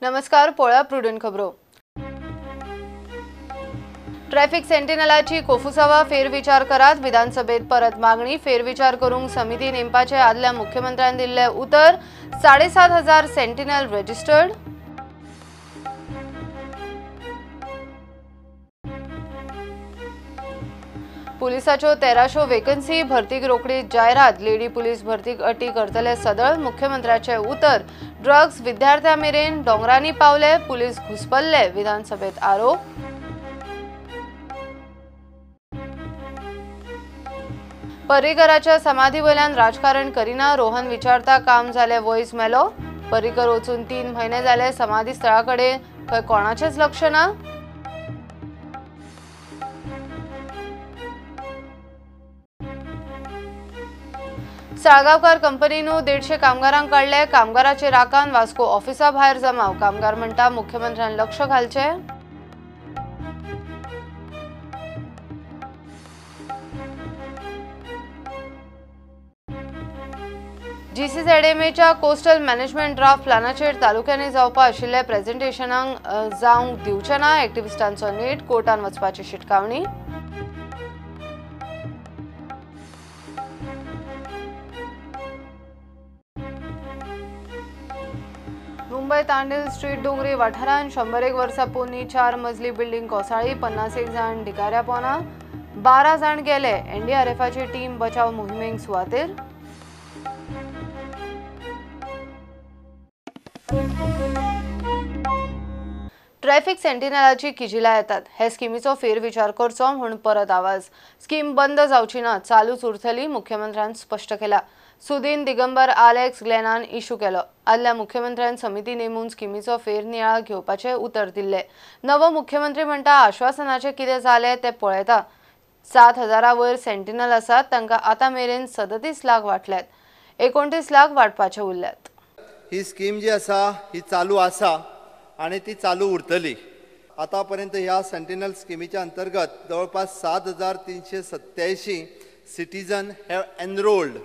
नमस्कार, पोळा प्रुडंट खबरो। ट्रॅफिक सेंटिनलाची कोफुसावा फेरविचार करात विधानसभेत परत मागणी। फेरविचार करूंक समिती नेमपाचे आदल्या मुख्यमंत्र्यान दिल्ले उतर। 7,500 सेंटिनल रजिस्टर्ड। पुलिसाच्यो 1300 वेकन्सी भरतीक रोखडी जायरात। लेडी पुलीस भरतीक अटी करतले सदळ। मुख्यमंत्र्याचे उतर। ड्रग्स विद्यार्थ्यां मेरेन डोंगरांनी पावले, पुलीस घुसपल्ले, विधानसभेत आरोप। पर्रीकराच्या समाधी वयल्यान राजकारण करिना। रोहन विचारता काम जाले वॉइस मेलो। पर्रीकर वचून 3 महिने जाले समाधी स्थळाकडे खंय कोणाचेच लक्ष ना। साळगावकार कंपनीनू 150 कामगारांक काढले। कामगाराचे राखान वास्को ऑफिसा भायर जमाव। कामगार म्हणटा मुख्यमंत्र्यान लक्ष घालचे। जीसीझेडएमएच्या कोस्टल मॅनेजमेंट ड्राफ्ट प्लॅनाचेर तालुक्यांनी जावपा आशिल्ले प्रेझेंटेशनाक जावंक दिवचे ना। एक्टिव्हिस्टांचो नीट कोर्टान वचपाची शिटकावणी। मुंबई तांडेल स्ट्रीट डोंगरी वाठारांत 101 वर्सां पोरणी 4 मजली बिल्डिंग कोसळ्ळी। 51 जाण ढिगाऱ्या पोना, 12 जाण गेले। एनडीआरएफाची टीम बचाव मोहिमेक सुवातेर। ट्रॅफिक सेंटिनलाची किजिला येतात। हे स्किमीचो फेरविचार करचो म्हणून परत आवाज। स्कीम बंद जावची ना, चालूच उरतली, मुख्यमंत्र्यान स्पष्ट केला। सुदीन दिगंबर आलेक्स ग्लेनान इशू केलो। आदल्या मुख्यमंत्र्यान समिती नेमून स्किमीचो फेरनियाळ घेवपाचे उतर दिल्ले। नवो मुख्यमंत्री म्हणटा आश्वासनाचे कितें जाले ते पळयता। 7,000 वयर सेंटिनल आसात, तांकां आतां मेरेन 37 लाख वाटल्यात। 29 लाख वाटपाचे उरल्यात। ही स्कीम जी आसा ही चालू आसा आणि ती चालू उरतली। आतापर्यंत ह्या सेंटिनल स्किमीच्या अंतर्गत जवळपास 7,387 citizen have enrolled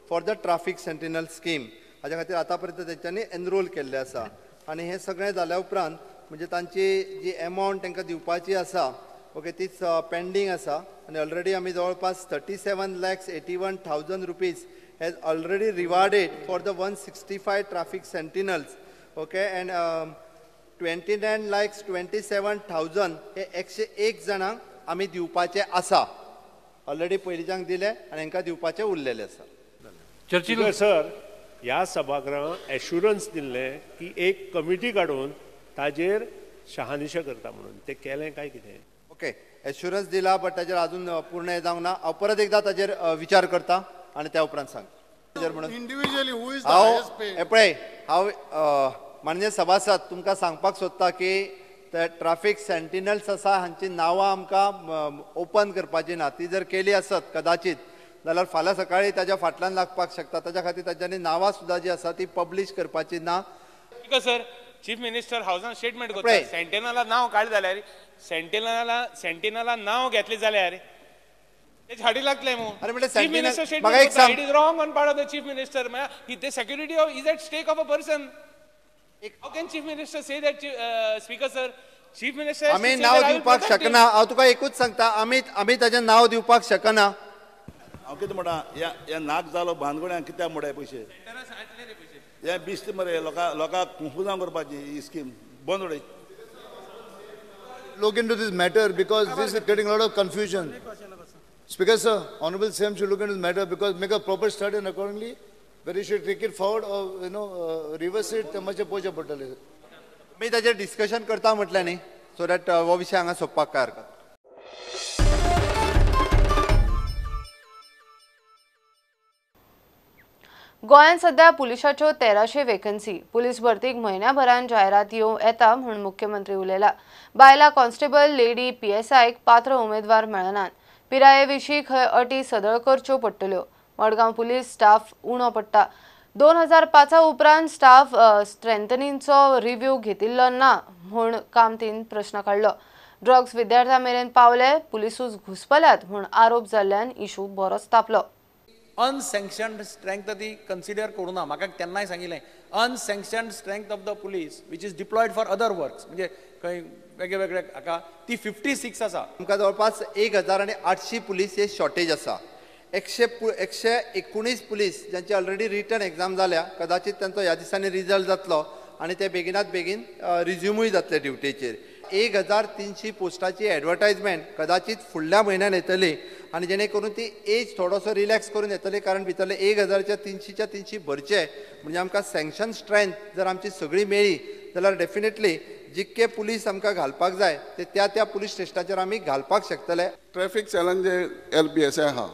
for the traffic sentinel scheme. हाच्या खातीर आतापर्यंत तेंच्यांनी एनरोल केल्ले आसा आणि हे सगळें जाल्या उपरांत म्हणजे तांची जी अमाउंट तांकां दिवपाची आसा ओके तीच पेंडींग आसा आणि ऑलरेडी आमी जवळपास 37,81,000 rupees has already rewarded for the 165 traffic sentinels, okay, and 29,27,000 हे 101 जाणांक आमी दिवपाचे आसा। ऑलरेडी पयलींच्यांक दिले आणि हांकां दिवपाचे उरलेले आसा। चर्चिल सर, ह्या सभागृहाक एश्युरन्स दिल्ले की एक कमिटी काडून ताजेर शहानिशा करता म्हणून, ते केलें काय कितें? ओके, एश्युरन्स दिला बट ताजेर अजून पूर्ण हे जावंक ना। हांव परत एकदा ताजेर विचार करता आणि त्या उपरांत सांग म्हणून individually who is the highest paid. पळय, हांव माननीय सभासद तुमकां सांगपाक सोदता की ते ट्रॅफिक सेंटिनल्स आसा हांची नांवां आमकां ओपन करपाची ना। ती जर केली आसत कदाचित जाल्यार फाल्यां सकाळी ताच्या फाटल्यान लागपाक शकता। ताच्या खातीर ताच्यांनी नांवां सुद्दां जी आसा ती पब्लीश करपाची ना। सर, चीफ मिनिस्टर हाऊसान स्टेटमेंट करता सेंटिनला नांव काड जाल्यार सेंटिनला नांव घेतले जाल्यार हाडी लागले मग। अरे म्हणजे chief minister statement it is wrong on part of the chief minister. The security is at stake of a person. How can chief minister say that? Speaker sir, chief minister आम्ही नाव दिवपाक शकना। हांव तुका एकूच सांगता, आम्ही ताचें नाव दिवपाक शकना। हांव कितें म्हणटा, ह्या नाक जालो भानगड्यांक कित्याक मोडे पयशे? हे बिश्ट मरे लोकांक कन्फ्युजन करपाची ही स्कीम बंद उडय। Look into this matter because this is getting a lot of confusion. Speaker sir, Honorable CM should look into this matter because make a proper study and accordingly whether you should take it forward or reverse it. तेमाचे पोचे पडटले। मी ताजेर discussion करता म्हटलें न्ही, so that हो विशय हांगा सोंपपाक काय हरकत। गोंयांत सध्या पुलिसाच्यो 1300 वेकन्सी। पुलीस भरतीक म्हयन्याभरान जायरात येवं येता म्हूण मुख्यमंत्री उलयला। बायला कॉन्स्टेबल, लेडी PSIक पात्र उमेदवार मेळनात। पिराये विशीं खंय अटी सदळ करच्यो पडटल्यो। मडगांव पुलीस स्टाफ उणो पडटा। 2005 उपरांत स्टाफ स्ट्रेंथनिंगचो रिव्ह्यू घेतिल्लो ना म्हूण कामतीन प्रश्न काडलो। ड्रग्स विद्यार्थ्यां मेरेन पावले, पुलिसूच घुसपल्यात म्हूण आरोप जाल्ल्यान इशू बरोच तापलो। अनसँक्शन्ड स्ट्रेंथ ती कन्सिडर करूं ना. म्हाका तेन्नाय सांगिल्लें unsanctioned strength of the police which is deployed for other works, म्हणजे खंय वेगळे वेगळे हाका ती 56 आसा. आमकां जवळपास 1800 पुलीस हे शॉर्टेज आसा. 119 पुलीस ज्यांची ऑलरेडी रिटन एग्जाम जाल्या, कदाचित त्यांचो ह्या दिसांनी रिजल्ट जातलो आनी ते बेगिनात बेगीन रिज्युमूय जातले ड्युटेचेर. 1300 पोस्टाची एडवर्टायजमेंट कदाचित फुडल्या म्हयन्यान येतली आनी जेणे करून ती एज थोडोसो रिलॅक्स करून येतली, कारण भितरले 1300च्या 300 भरचे म्हणजे आमकां सँक्शन स्ट्रेंथ जर आमची सगळी मेळ्ळी जाल्यार डेफिनेटली जितके पुलीस आमकां घालपाक जाय ते त्या पुलीस स्टेशनाचेर आमी घालपाक शकतले. ट्रॅफिक सेलान जे LPSI आहा,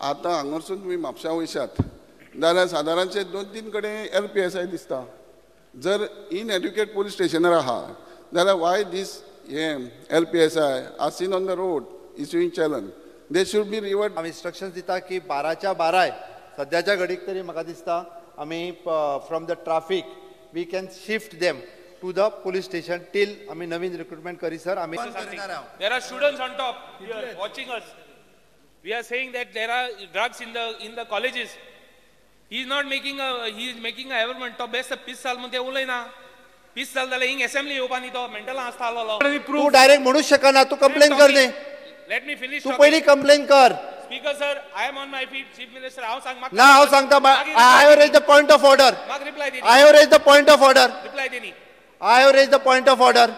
आतां हांगासून तुमी म्हापश्यां वयशात जाल्यार सादारणचे 2-3 कडेन LPSI दिसता. जर इनएड्युकेट पुलीस स्टेशनार आहा जाल्यार why this LPSI are seen on the road issuing challan. They should be revert. आमी इंस्ट्रक्शन्स दिता की 12च्या 12 सद्याच्या घडीक तरी म्हाका दिसता आमी from the traffic we can shift them to the police station till आमी नवीन रिक्रुटमेंट करिसर आमी. There are students on top here watching us. We are saying that there are drugs in the colleges. He is making a averment to best piece sal मध्ये उलयना. piece sal जाल्यार हिंग assembly येवपानी तो mental आसता आलो. तू direct म्हणूच शकना, तू complain कर न्ही. Let me finish. तू पयली कंप्लेन कर. Speaker sir, I am on my feet. Chief Minister, हांव सांग ना हांव सांगता. I have raised the point of order. माग रिप्लाय दे. I have raised the point of order. Reply दे नी. I have raised the point of order.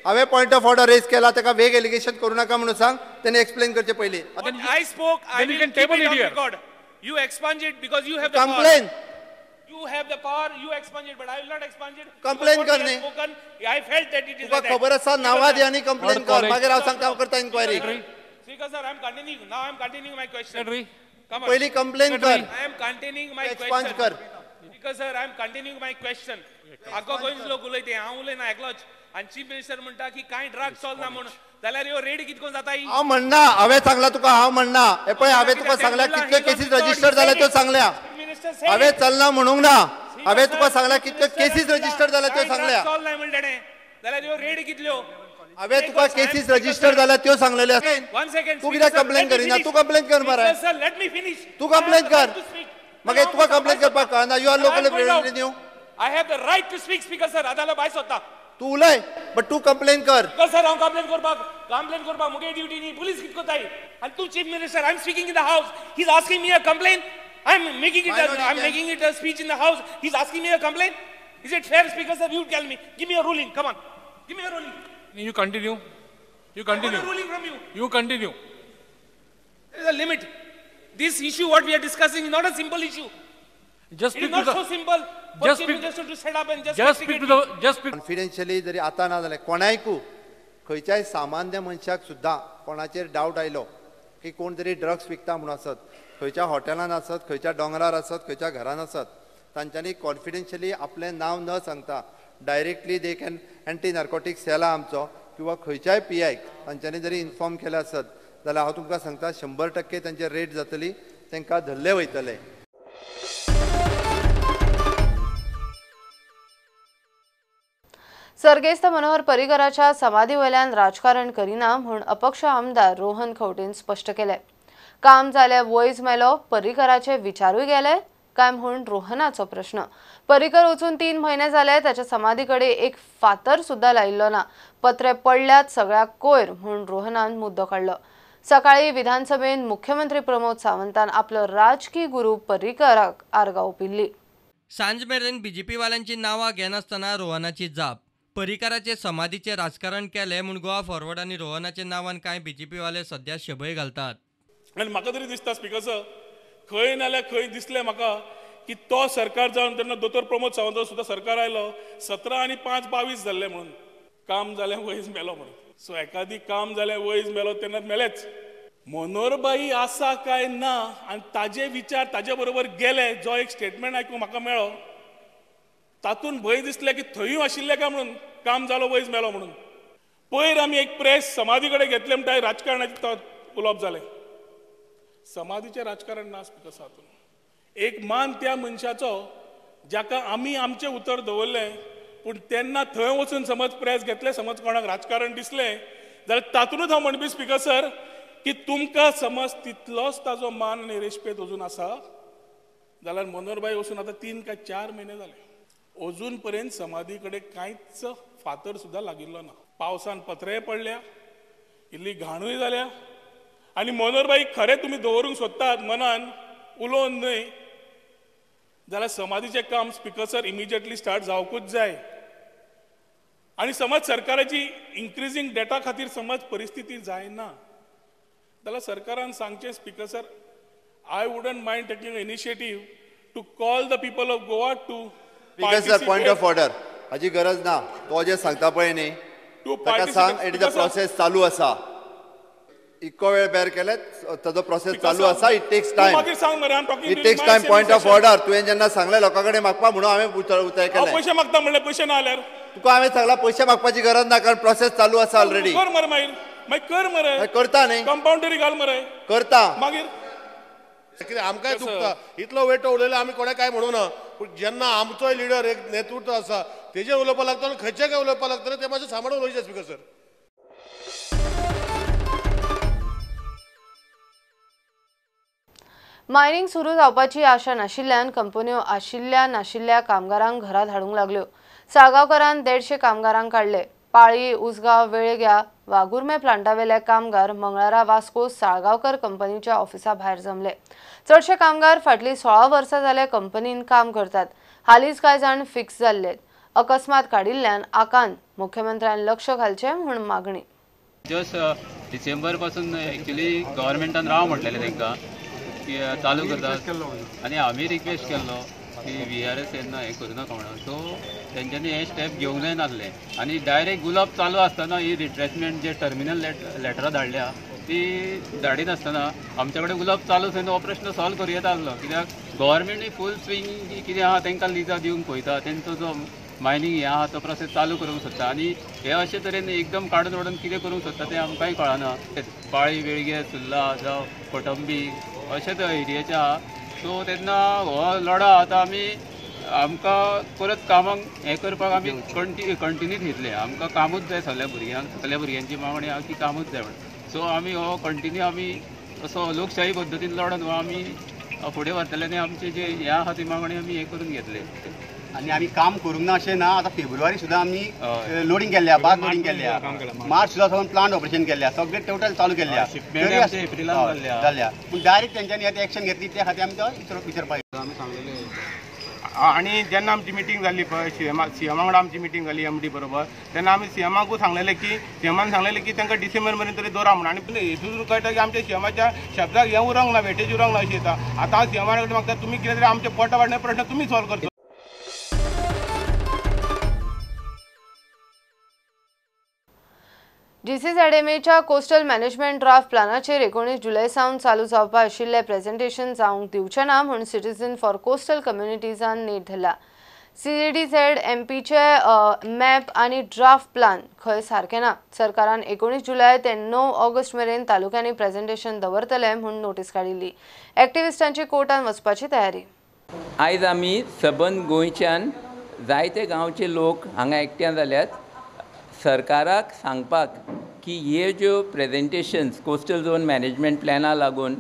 हांवें पॉयंट ऑफ ऑर्डर रेज केला, ताका वेग एलिगेशन करू नका म्हणून सांग. त्याने एक्सप्लेन करचे पयलीं. I spoke. I will keep it on record. You expunge it because you have the power. Complain You have the power. You expunge it, but I will not expunge it. Complain Because what करणे. he has spoken, I felt that it is Tuka like that. खबर आसा नांवां दी आनी complain कर, मागीर हांव सांगता हांव करता inquiry. Speaker sir, I am continuing. Now I am continuing my question. Come on. पयली कंप्लेन कर, I am continuing my XPeng question. कर. Speaker sir, I am continuing my question. आगो गोंयच लोक उलयते, हांव उलयना एकलोच. आनी चीफ मिनिस्टर म्हणटा की कांय ड्रग्स चलना म्हणून. जाल्यार ह्यो रेड कितको जाता ही? हांव म्हणना, हांवें सांगला तुका, हांव म्हणना. हे पळय हांवें तुका सांगल्या कितले केसीस रजिस्टर जाल्या त्यो सांगल्या. मिनिस्टर said हांवें it. चलना म्हणूंक ना, हांवें तुका सांगल्या कितले केसीस रजिस्टर जाल्या त्यो सांगल्या. चल नाही म्हणलें तेणें. जाल्यार ह्यो रेड कितल्यो? हांवें तुका केसीस रजिस्टर जाल्या त्यो सांगलेल्यो आसा. One second. तू कित्याक कंप्लेन करिना? तू कंप्लेन कर मरे. Sir, let me finish. तू कंप्लेन कर. मागीर तुका कंप्लेन करपाक कळना. You are local new. I have the right to speak, Speaker sir. आदालो भायर सोदता. तू उलय, बट तू कंप्लेन कर. सर हांव कंप्लेन करपाक मुगे ड्युटी न्ही, पुलीस कितको जाय. आनी तू chief minister, I am speaking in the house. He is asking me a complain. I am making it a speech in the house. He's asking me a complaint. Is it fair, Speaker sir? You tell me. Give me a ruling. Come on. Give me a ruling. You continue. You continue. I want a ruling from you. You continue. There is a limit. This issue, what we are discussing, is not a simple issue. Just It is speak to not the. so simple for Just Chief speak- Minister to set up and just Just speak to the. Just speak. Confidentially जरी आतां ना जाल्यार कोणायकू खंयच्याय सामान्य मनशाक सुद्दां कोणाचेर doubt आयलो की कोण तरी ड्रग्स विकता म्हणून आसत, खंयच्या हॉटेलान आसत, खंयच्या दोंगरार आसत, खंयच्या घरान आसत, तांच्यांनी कॉन्फिडेन्शियली आपलें नांव न सांगता directly they can anti narcotic सेला आमचो किंवा खंयच्याय PIक तांच्यांनी जरी इन्फॉर्म केलें आसत जाल्यार हांव तुमकां सांगता 100% तांचेर रेड जातली, तांकां धरले वयतले. सर्गेस्त मनोहर पर्रीकराच्या समाधी वयल्यान राजकारण करिना म्हूण अपक्ष आमदार रोहन खंवटेन स्पश्ट केले. काम जाले वयज मेलो, पर्रीकराचे विचारूय गेले काय म्हूण रोहनाचो प्रश्न. पर्रीकर वचून 3 म्हयने जाले, त्याच्या समाधीकडे एक फातर सुद्धा लायिल्लो ना. पत्रे पडल्यात सगळ्याक कोयर म्हूण रोहनान मुद्दो काडलो. सकाळी विधानसभेत मुख्यमंत्री प्रमोद सावंतान आपलो राजकीय गुरू पर्रीकराक आर्गां ओंपिल्ली. सांज मेरेन BJP वाल्यांची नांवां घेनासतना रोहनाची जाप. पर्रीकराचे समाधीचे राजकारण केले म्हूण गोवा फॉरवर्ड आनी रोहनाच्या नांवान कांय BJP वाले सध्या शबय घालतात. आनी म्हाका तरी दिसता स्पीकर सर, खंय नाल्यार खंय दिसलें म्हाका की तो सरकार जावन तेन्ना दोतोर प्रमोद सावंत सुद्दां सरकार आयलो, 17 आनी 5 22 जाल्ले म्हणून काम जालें वयज मेलो म्हणून. सो एकादी काम जालें वयज मेलो तेन्ना मेलेच. मनोहरबाई आसा काय ना आनी ताजे विचार ताजे बरोबर गेले, जो एक स्टेटमेंट आयकूंक म्हाका मेळ्ळो, तातूंत भंय दिसले की थंयूय आशिल्ले काय म्हणून काम जालो वयज मेलो म्हणून. पयर आमी एक प्रेस समाधी कडेन घेतले म्हणटा राजकारणाचें उलोवप जालें. समाधीचें राजकारण ना स्पीकर सर. हातूंत एक मान त्या मनशाचो जाका आमी आमचें उतर दवरलें, पूण तेन्ना थंय वचून समज प्रेस घेतले, समज कोणाक राजकारण दिसलें जाल्यार तातूंतच हांव म्हणपी स्पीकर सर की तुमकां समज तितलोच ताजो मान आनी रेस्पेद अजून आसा जाल्यार मनोहरभाई वचून आता 3 काय 4 महिने जाले अजून पर्यंत समाधी कडेन कांयच फातर सुद्धा लागिल्लो ना पावसान पत्रे पडल्या इल्ली घाणूय जाल्या आनी मनोहरभाई खरें तुम्ही दवरूंक सोदतात मनान उलोवन न्हय जाल्यार समाधीचें काम स्पीकर सर इमिजिएटली स्टार्ट जावकूच जाय आनी समज सरकाराची इन्क्रिजींग डेटा खातीर समज परिस्थिती जायना जाल्यार सरकारान सांगचें speaker sir I wouldn't mind taking an initiative to call the people of Goa to Speaker sir, point of order. हाची गरज ना तो जे सांगता पळय न्ही ताका सांग इट इज अ प्रोसेस चालू आसा इतको वेळ बेर केले ताजो प्रोसेस चालू आसा इट टेक्स टाइम मागीर सांग मरे I am talking it takes time point of order तुवें जेन्ना सांगलें लोकां कडेन मागपा म्हणून हांवें उतर केलें पैसे मागता म्हणले पैसे ना जाल्यार तुका हांवें सांगला पैसे मागपाची गरज ना कारण प्रोसेस चालू आसा ऑलरेडी कर मरे मागीर कर मरे करता न्ही कंपाउंडरी घाल मरे करता मागीर कितें आमकांय दुखता इतलो वेळ उलयलो आमी कोणें काय म्हणू ना पूण जेन्ना आमचोय लिडर एक नेतृत्व आसा तेजेर उलोवपाक लागता आनी खंयचे काय उलोवपाक लागता ते मातशें सांबाळून उलयचें स्पीकर सर मायनिंग सुरू जावपाची आशा नाशिल्ल्यान कंपन्यो आशिल्ल्या नाशिल्ल्या कामगारांक घरात हाडूंक लागल्यो साळगांवकारान 150 कामगारांक काडले पाळी उसगांव वेळग्या वागुर्मे प्लांटावेले कामगार मंगळारा वास्को साळगांवकर कंपनीच्या ऑफिसा भायर जमले चडशे कामगार फाटली 16 वर्सां जाले कंपनीन काम करतात हालींच कांय जाण फिक्स जाल्ले अकस्मात काडिल्ल्यान आकान मुख्यमंत्र्यान लक्ष घालचें म्हूण मागणी जस्ट डिसेंबर पासून एक्चुअली गव्हर्मेंटान राव म्हटलेलें तांकां की चालू करतात आनी आमी रिक्वेस्ट केल्लो की VRS येन्ना हें करूं नाका म्हणून सो तेंच्यांनी हे स्टेप घेवंक जाय नासलें आनी डायरेक्ट गुलाब चालू आसतना ही रिट्रेसमेंट जे टर्मिनल लेटरां धाडल्या ती धाडिनासतना आमचे कडेन गुलाब चालू थंय हो प्रश्न सॉल्व करूं येता आसलो कित्याक गव्हर्मेंटूय फूल स्विंग कितें आहा तांकां लिजा दिवंक पळयता तेंचो जो मायनिंग हे आहा तो प्रोसेस चालू करूंक सोदता आनी हे अशे तरेन एकदम काडून ओडून कितें करूंक सोदता तें आमकांय कळना पाळी वेळगे सुर्ला जावं कोटंबी अशेच एरियेचे आहा सो तेन्ना हो लढा आतां आमी आमकां परत कामाक हें करपाक आमी कंटिन्यू घेतले आमकां कामूच जाय सगळ्या भुरग्यांची मागणी आहा की कामूच जाय म्हणून सो आमी हो कंटिन्यू आमी असो लोकशाही पद्दतीन लढून हो आमी फुडें व्हरतले आनी आमचे जे हे आहा ती मागणी आमी हे करून घेतले आनी आमी काम करूंक ना अशें ना आतां फेब्रुवारी सुद्दां आमी लोडिंग केल्ल्या बाद लोडिंग केल्ल्या मार्च सुद्दां सावन प्लांट ऑपरेशन केल्ल्या सगळे टोटल चालू केल्ल्या एप्रिलान जाल्ल्या पूण डायरेक्ट तेंच्यांनी आतां एक्शन घेतली त्या खातीर आमी तो विचारपाक आमी सांगलेले आणि जेन्ना आमची मिटींग जाल्ली पळय सीएमा वांगडा आमची मिटींग जाली MD बरोबर तेन्ना आमी सीएमाकूय सांगलेलें की सीएमान सांगलेलें की तांकां डिसेंबर मेरेन तरी दवरा म्हणून आनी हेतून कळटा की आमच्या सीएमाच्या शब्दाक हें उरोंक ना वेटेज उरोंक ना अशी येता आतां हांव सीएमा कडेन मागता तुमी कितें तरी आमचे पोटा वाडणे प्रश्न तुमी सॉल्व करचो GCZMAच्या कोस्टल मॅनेजमेंट ड्राफ्ट प्लॅनाचेर 19 जुलै सावन चालू जावपा आशिल्ले प्रेझेंटेशन जावंक दिवचे ना म्हूण सिटीजन फॉर कोस्टल कम्युनिटीजान नेट धरला CZMPचे मॅप आनी ड्राफ्ट प्लान खंय सारके ना सरकारान 19 जुलै ते 9 ऑगस्ट मेरेन तालुक्यांनी प्रेझेंटेशन दवरतले म्हूण नोटीस काडिल्ली एक्टिविस्टांची कोर्टान वचपाची तयारी आयज आमी सबंद गोंयच्यान जायते गांवचे लोक हांगा एकट्या जाल्यात सरकाराक सांगपाक की हे ज्यो प्रेझेंटेशन्स कोस्टल झोन मॅनेजमेंट प्लॅना लागून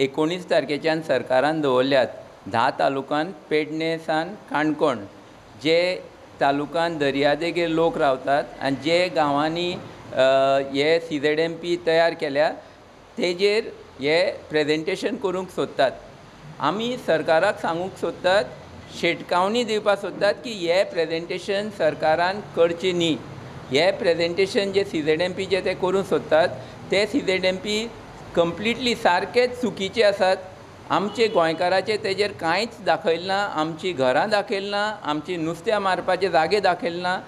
19 तारखेच्यान सरकारान दवरल्यात 10 तालुकान पेडणे सान काणकोण जे तालुकान दर्यादेगेर लोक रावतात आनी जे गांवांनी हे CZMP तयार केल्या तेजेर हे प्रेझेंटेशन करूंक सोदतात आमी सरकाराक सांगूंक सोदतात शिटकावणी दिवपाक सोदतात की हे प्रेझेंटेशन सरकारान करचें न्ही हे प्रेझेंटेशन जे CZMP जे ते करूंक सोदतात ते CZMP कंप्लिटली सारकेच चुकीचे आसात आमचे गोंयकाराचे तेजेर कांयच दाखयल ना आमची घरां दाखयल ना आमची नुस्त्या मारपाचे जागे दाखयल ना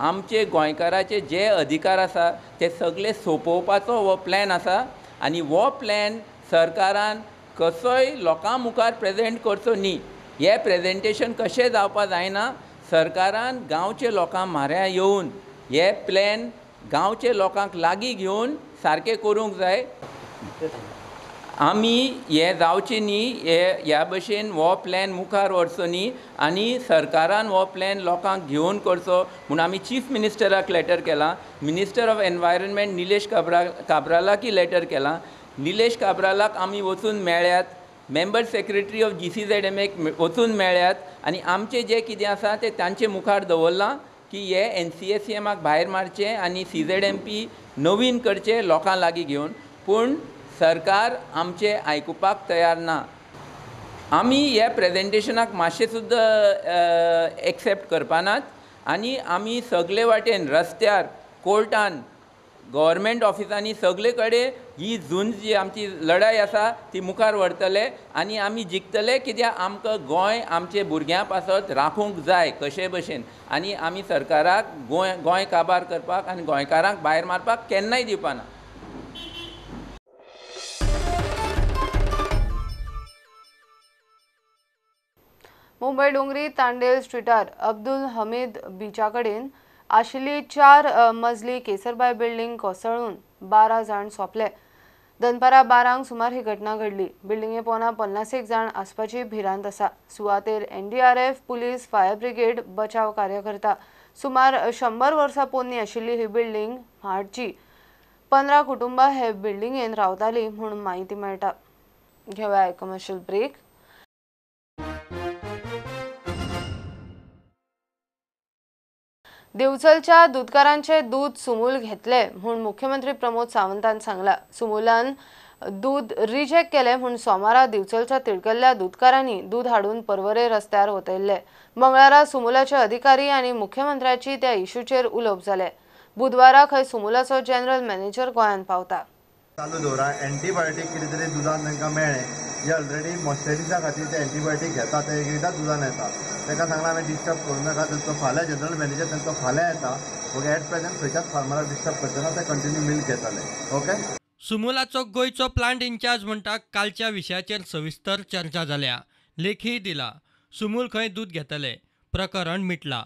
आमचे गोंयकाराचे जे अधिकार आसा ते सगळे सोंपोवपाचो हो प्लॅन आसा आनी हो प्लॅन सरकारान कसोय लोकां मुखार प्रेझेंट करचो न्ही हे प्रेझेंटेशन कशें जावपा जायना सरकारान गांवचे लोकां म्हऱ्या येवन हे प्लॅन गांवचे लोकांक लागीं घेवन सारकें करूंक जाय आमी हे जावचें न्ही ह्या भशेन हो प्लॅन मुखार व्हरचो न्ही आनी सरकारान हो प्लॅन लोकांक घेवन करचो म्हूण आमी चीफ मिनिस्टराक लेटर केलां मिनिस्टर ऑफ एनवायरनमेंट निलेश काब्रालाकी लेटर केलां निलेश काब्रालाक आमी वचून मेळ्यात, मेंबर सेक्रेटरी ऑफ GCZMAक वचून मेळ्यात आनी आमचें जें कितें आसा तें तांचे मुखार दवरलां की हे NCSCMाक भायर मारचें आनी CZMP नवीन करचें लोकां लागीं घेवन. पूण सरकार आमचें आयकुपाक तयार ना. आमी हे प्रेजेंटेशनाक मातशें सुद्दां एक्सेप्ट करपानात आनी आमी सगळे वाटेन रस्त्यार, कोर्टान, गव्हर्मेंट ऑफिसांनी सगळे कडेन ही झूंज जी आमची लढाई आसा ती मुखार व्हरतले आनी आमी जिखतले, कित्याक आमकां गोंय आमचे भुरग्यां पासत राखूंक जाय कशे भशेन आनी आमी सरकाराक गोंय काबार करपाक आनी गोंयकारांक भायर मारपाक केन्नाय दिवपाना. मुंबई डोंगरी तांडेल स्ट्रीटार अब्दुल हमीद बीचा कडेन आशिल्ली 4 मजली केसरबाय बिल्डिंग कोसळून 12 जाण सोंपले. दनपारां 12 सुमार ही घटना घडली. बिल्डिंगे पोना 51 जाण आसपाची भिरांत आसा. सुवातेर NDRF, पुलीस, फायर ब्रिगेड बचाव कार्य करता. सुमार 100 वर्सां पोरणी आशिल्ली ही बिल्डिंग म्हाडची. 15 कुटुंबां हे बिल्डिंगेन रावताली म्हूण माहिती मेळटा. घेवया एक कमर्शियल ब्रेक. दिवचलच्या दूधकारांचे दूध सुमूल घेतले म्हूण मुख्यमंत्री प्रमोद सावंतान सांगला. सुमूलान दूध रिजेक्ट केले म्हूण सोमारा दिवचलच्या तिडकल्ल्या दूधकारांनी दूध हाडून पर्वरे रस्त्यार वतयल्ले. मंगळारा सुमूलाचे अधिकारी आनी मुख्यमंत्र्याची त्या इश्यूचेर उलोवप जाले. बुधवारा खंय सुमूलाचो जनरल मॅनेजर गोंयांत पावता. चालू दवरा. एंटीबायोटीक कितें तरी दुधान तांकां मेळ्ळें जे ऑलरेडी मॉइश्चरायझा खातीर ते एंटीबायोटीक घेता ते एकदां दुधान येता. ताका सांगला हांवें डिस्टर्ब करूं नाका. तो फाल्यां जनरल मॅनेजर तांचो फाल्यां येता. ओके, एट प्रेझेंट खंयच्याच फार्मराक डिस्टर्ब करतना ते कंटिन्यू मिल्क घेतले. ओके. सुमूलाचो गोंयचो प्लांट इंचार्ज म्हणटा कालच्या विशयाचेर सविस्तर चर्चा जाल्या. लेखी दिला. सुमूल खंय दूध घेतले. प्रकरण मिटला.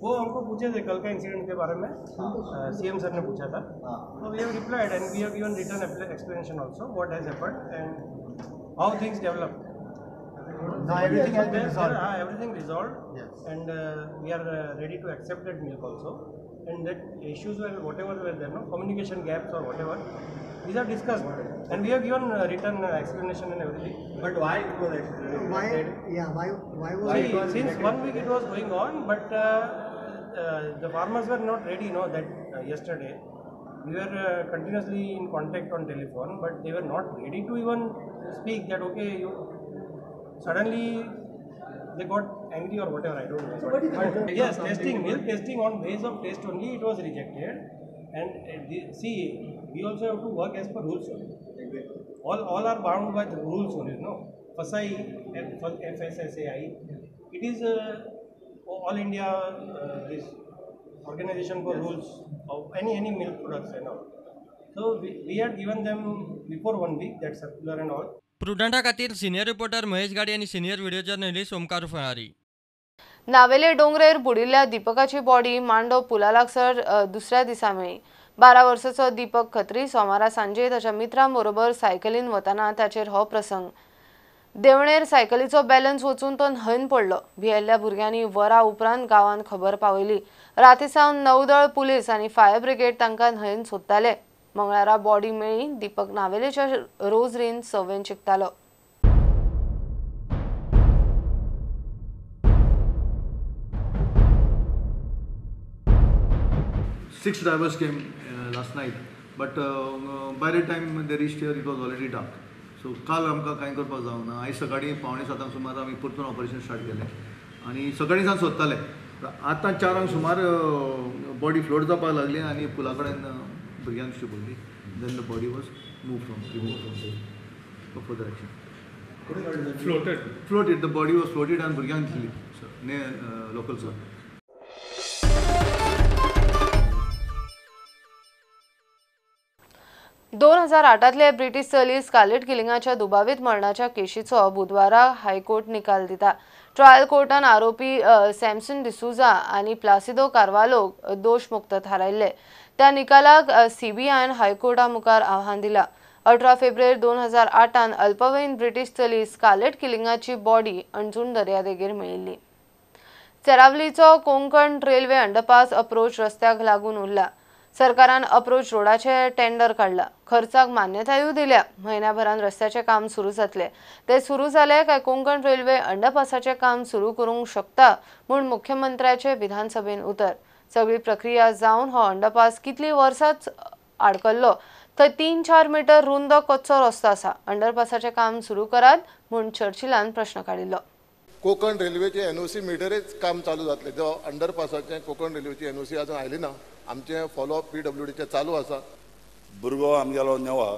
वो हमको पूछे थे कल का इंसिडेंट के बारे में. CM सर ने पूछा था. तो we have replied and we have given written explanation also what has happened and how things develop. Now everything has been resolved. Everything resolved. Yes. And we are ready to accept that milk also. And that issues were whatever were there, no communication gaps or whatever, these are discussed. And we have given written explanation and everything. But why it was explained? Why was it? Since 1 week it was going on, but the farmers were not ready, no, that yesterday. We were continuously in contact on telephone, but they were not ready to even speak that okay, you suddenly they got angry or whatever, I don't know. But yes, testing, milk testing on base of test only, it was rejected. And see, we also have to work as per rules only. All are bound by the rules only, no? FSSAI, FSSAI, it is all India this organization for rules of any milk products and all. So we had given them before 1 week that circular and all. प्रुडंटा खातीर senior reporter Mahesh Gadi आनी senior video journalist Omkar Phalari. Navele डोंगरेर बुडिल्ल्या दीपकाची body मांडो पुला लागसर दुसऱ्या दिसा मेळ्ळी. 12 वर्साचो दीपक खत्री सोमारा सांजे ताच्या मित्रां बरोबर सायकलीन वतना ताचेर हो प्रसंग. देवणेर सायकलीचो बॅलन्स वचून तो न्हंयन पडलो. भियेल्ल्या भुरग्यांनी वरां उपरांत गांवांत खबर पावयली. रातीसावन नौदळ, पुलीस आनी फायर ब्रिगेड तांकां न्हंयन सोदताले. मंगळारा बॉडी मेळ्ळी. दीपक नावेलेच्या रोजरीन सवेन शिकतालो. Six drivers came last night, but by the time they reached here, it was already dark. So काल आमकां कांय करपाक जावना. आयज सकाळीं 6:45 सुमार आमी परतून ऑपरेशन स्टार्ट केलें आनी सकाळीं सावन सोदताले. आतां 4 सुमार बॉडी फ्लोट जावपाक लागली आनी पुला कडेन भुरग्यांक दिश्टी पडली. Then the body was removed from further action. Floated. The body was floated and भुरग्यांक दिली near local sir. 2008 ब्रिटीश चली स्कारलेट किलिंगाच्या दुबावीत मरणाच्या केशीचो बुधवारा हायकोर्ट निकाल दिता. ट्रायल कोर्टान आरोपी सॅमसन डिसूजा आनी प्लासिदो कार्वालो दोषमुक्त थारायल्ले. त्या निकालाक CBIन हायकोर्टा मुखार आव्हान दिला. 18 फेब्रुवारी 2008 अल्पवयीन ब्रिटीश चली स्कारलेट किलिंगाची बॉडी अणजूण दर्यादेगेर मेळिल्ली. चेरावलीचो कोंकण रेल्वे अंडरपास अप्रोच रस्त्याक लागून उरला. सरकारान अप्रोच रोडाचे टेंडर काढला. खर्चाक मान्यतायूय दिल्या। महिन्याभरान रस्त्याचे काम सुरू जातले। ते सुरू जाले काय कोंकण रेल्वे अंडरपासाचे काम सुरू करूंक शकता म्हूण मुख्यमंत्र्याचे विधानसभेन उतर। सगळी प्रक्रिया जावन हो अंडरपास कितली वर्सांच आडकल्लो। थंय 3-4 मीटर रुंद कच्चो रस्तो आसा। अंडरपासाचे काम सुरू करात म्हूण चर्चिलान प्रश्न काडिल्लो। कोकण रेल्वेचे एनओसी मिटरेच काम चालू जातले। जो अंडरपासाचे कोकण रेल्वेची एनओसी अजून आयली ना। आमचे फॉलोअप PWDचे चालू आसा। भुरगो आमगेलो नेवा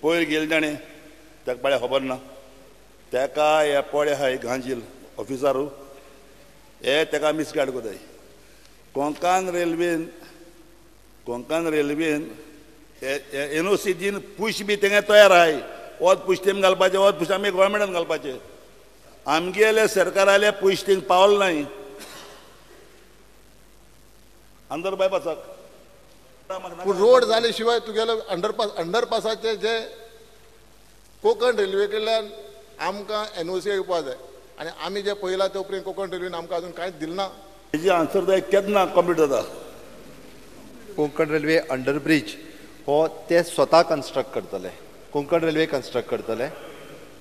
पयर गेले ताणें ताका बाळ्या खबर ना। ताका हे पडे आहाय गांजील ऑफिसरू हे ताका मिसगायड कोताय। कोंकण रेल्वेन एनओसी दिन पुश बी तेंगे तयार आहाय। वत पुश तेम घालपाचे वत पुश आमी गोवोरमेंटान घालपाचे। आमगेले सरकाराले पयशे थिंग पावले नाय अंदर बायपासाक। पूण रोड जाले शिवाय तुगेलो अंडरपासाचे जे कोकण रेल्वे कडल्यान आमकां एनओसी येवपा जाय आनी आमी जे पयला ते उपरांत कोकण रेल्वेन आमकां अजून कांयच दिलें ना। हेजी आन्सर जाय केन्ना कंप्लीट जाता। कोंकण रेल्वे अंडरब्रिज हो ते स्वता कन्स्ट्रक्ट करतले। कोंकण रेल्वे कन्स्ट्रक्ट करतले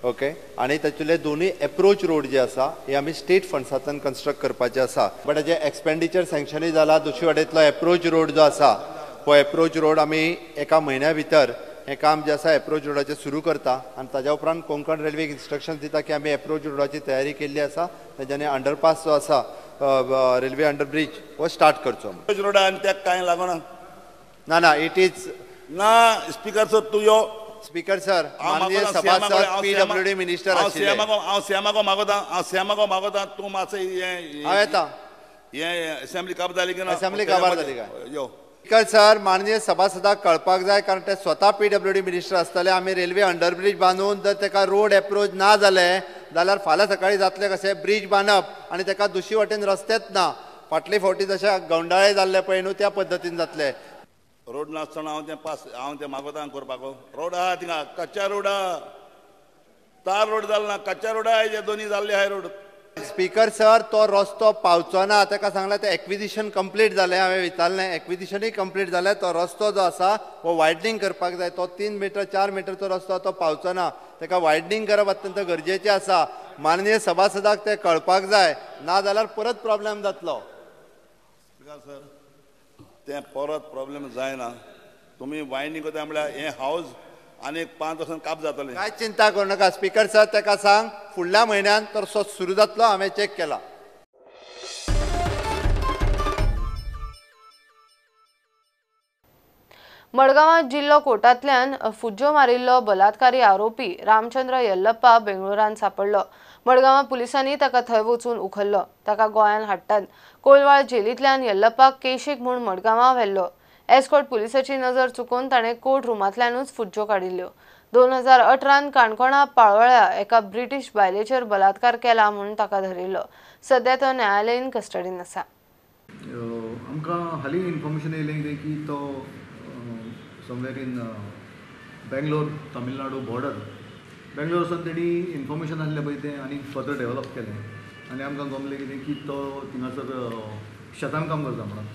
ओके आनी तातूंतले दोनूय एप्रोच रोड जे आसा हे आमी स्टेट फंड्सांतल्यान कन्स्ट्रक्ट करपाचे आसा। बट हेजे एक्सपेंडिचर सँक्शनूय जाला। दुसरे वाटेंतलो एप्रोच रोड जो आसा हो एप्रोच रोड आमी एका म्हयन्या भितर हें काम जे आसा एप्रोच रोडाचें सुरू करता आनी ताज्या उपरांत कोंकण रेल्वेक इन्स्ट्रक्शन दिता की आमी एप्रोच रोडाची तयारी केल्ली आसा। ताज्यानी अंडरपास जो आसा रेल्वे अंडरब्रिज हो स्टार्ट करचो। एप्रोच रोडा आनी ताका कांय लागना ना इट इज ना स्पीकर सर तूं यो स्पीकर सर माननीय सभासद PWD मिनिस्टर आशिल्ले। हांव सीएमाको मागोता तूं मातसो हांव येता। हें असेंब्ली काबार जाली की ना असेंब्ली काबार जाली काय यो स्पीकर सर माननीय सभासदाक कळपाक जाय कारण ते स्वता PWD मिनिस्टर आसतले। आमी रेल्वे अंडरब्रिज बांदून जर ताका रोड एप्रोच ना जाले जाल्यार फाल्यां सकाळीं जातले कशें ब्रिज बांदप आनी ताका दुसरे वटेन रस्तेच ना। फाटले फावटी जशे गवंडाळे जाल्ले पळय न्हू त्या पद्दतीन जातले। रोड नासतना हांव तें मागोता करपाक रोड आहा थिंगा कच्चा रोड आहा तार रोड जालो ना कच्चा रोड आहा हे दोनी जाल्ले आहाय रोड। स्पीकर सर तो रस्तो पावचो ना ताका सांगलें तें एक्विजिशन कंप्लीट जालें हांवें विचारलें एक्विजिशनूय कंप्लीट जालें। तो रस्तो जो आसा हो वायडनींग करपाक जाय। तो 3 मीटर 4 मीटरचो रस्तो तो पावचो ना ताका वायडनींग करप अत्यंत गरजेचें आसा। माननीय सभासदाक तें कळपाक जाय ना जाल्यार परत प्रॉब्लेम जातलो। स्पीकर सर तें परत प्रॉब्लेम जायना। तुमी वायडनींग करता म्हळ्यार हें हावस आनी 5 वर्सान काप जातलें। कांयच चिंता करूं नाका स्पीकर सर ताका सांग फुडल्या म्हयन्यान तो रस्तो सुरू जातलो। हांवें चॅक केला। मडगांवां जिल्लो कोर्टांतल्यान फुज्जो मारिल्लो बलात्कारी आरोपी रामचंद्र येल्लप्पा बेंगळुरान सांपडलो। मडगांवां पुलिसांनी ताका थंय वचून उखल्लो। ताका गोंयान हाडटात। कोलवाळ जेलींतल्यान येल्लप्पाक केशीक म्हूण मडगांवां व्हेल्लो। एस्कॉर्ट पुलिसाची नजर चुकोवन ताणें कोर्ट रुमांतल्यानूच फुज्जो काडिल्ल्यो। 2018 काणकोणा पाळोळ्या एका ब्रिटीश बायलेचेर बलात्कार केला म्हूण ताका धरिल्लो। सध्या तो न्यायालयीन कस्टडीन आसा। आमकां हालीं इन्फॉर्मेशन येयलें की तो somewhere in Bangalore Tamil Nadu border Bangalore वचून तेणी इन्फॉर्मेशन आसलें पळय तें आनी फर्दर डेवलप केलें आनी आमकां गमलें कितें की तो थिंगासर शेतान काम करता म्हणून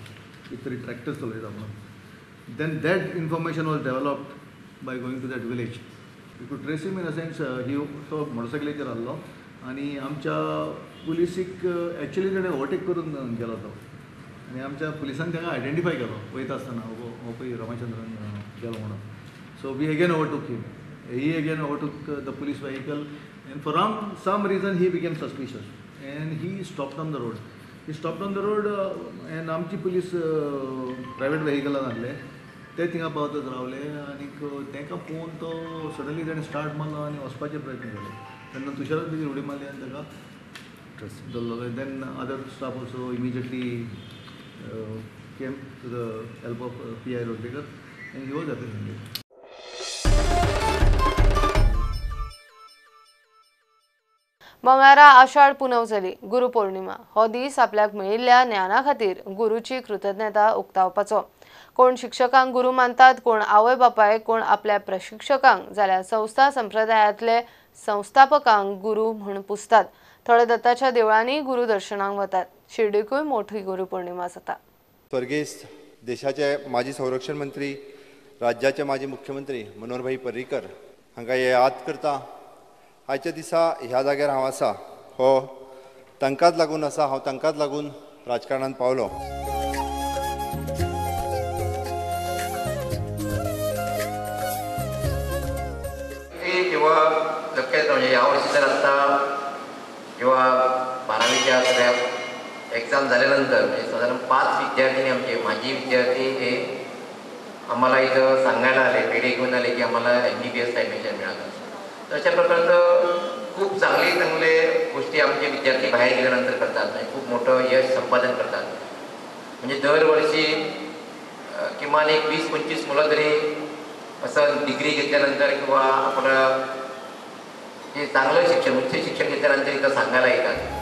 कितें तरी ट्रॅक्टर्स चलयता म्हणून। Then that information was developed by going to that village. You could trace him in a sense he तो मोटरसायकलीचेर आसलो आनी आमच्या पुलिसीक एक्चुली ताणें ओवरटेक करून गेलो तो आनी आमच्या पुलिसान ताका आयडेंटिफाय केलो वयता आसतना हो पळय रामचंद्रन गेलो म्हणून। So we again overtook him he again overtook the police vehicle and for some reason he became suspicious and he stopped on the road. He stopped on the road and आमची police private व्हेहिकलान आसले ते थिंगा पावतच रावले आनी ताका पळोवन तो सडनली ताणें स्टार्ट मारलो आनी वचपाचे प्रयत्न केले तेन्ना तुषारान तेजी उडी मारली आनी ताका धरलो. Then other staff also immediately came to the help of PI Rodrigues and he was apprehended. मंगळारा आषाढ पुनव जाली गुरुपौर्णिमा। हो दीस आपल्याक मेळिल्ल्या ज्ञाना खातीर गुरुची कृतज्ञता उक्तावपाचो। कोण शिक्षकांक गुरू मानतात, कोण आवय बापायक, कोण आपल्या प्रशिक्षकांक, जाल्यार संस्था संप्रदायांतले संस्थापकांक गुरू म्हूण पुजतात। थोडे दत्ताच्या देवळांनी गुरू दर्शनाक वतात। शिर्डीकूय मोठी गुरुपौर्णिमा जाता। स्वर्गीय देशाचे माजी संरक्षण मंत्री राज्याचे माजी मुख्यमंत्री मनोहरभाई पर्रीकर हांकां याद करता. आयच्या दिसा ह्या जाग्यार हांव आसा हो तांकांच लागून आसा. हांव तांकांच लागून राजकारणांत पावलो. जेव्हा लक्षात म्हणजे यावर्षी तर आता जेव्हा 12वीच्या सगळ्या एक्झाम झाल्यानंतर म्हणजे साधारण 5 विद्यार्थी आमचे माजी विद्यार्थी हे आम्हाला इथं सांगायला आले, पेढे घेऊन आले की आम्हाला MBBS ॲडमिशन मिळालं. तर अशा प्रकारचं खूप चांगले गोष्टी आमचे विद्यार्थी बाहेर गेल्यानंतर करतात, म्हणजे खूप मोठं यश संपादन करतात. म्हणजे दरवर्षी किमान एक 20-25 मुलं तरी असं डिग्री घेतल्यानंतर किंवा आपलं हे चांगलं शिक्षण, उच्च शिक्षण घेतल्यानंतर इथं सांगायला येतात.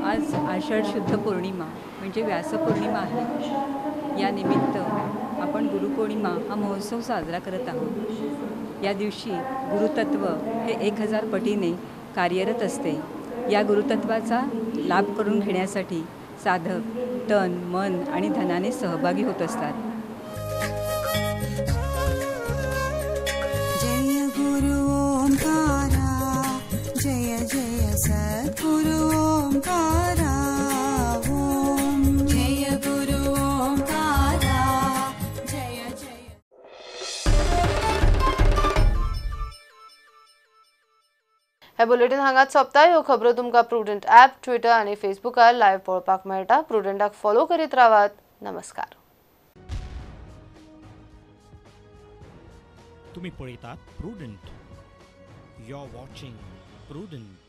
आज आषाढ शुद्ध पौर्णिमा म्हणजे व्यासपौर्णिमा आहे. या निमित्त आपण गुरुपौर्णिमा हा महोत्सव साजरा करत आहोत. या दिवशी गुरुतत्व हे 1000 पटीने कार्यरत असते. या गुरुतत्वाचा लाभ करून घेण्यासाठी साधक तन, मन आणि धनाने सहभागी होत असतात. जय गुरु ओंकारा, जय जय सद्गुरु ओंकारा. ओम जय गुरु ओंकारा, जय जय. हे बुलेटिन हांगाच सोंपता. ह्यो खबरो तुमकां प्रुडंट ॲप, ट्विटर आणि फेसबुकार लायव्ह पळोवपाक मेळटा. प्रुडंटाक फॉलो करीत रावात. नमस्कार. तुम्ही पळयतात Prudent. You are watching prudent.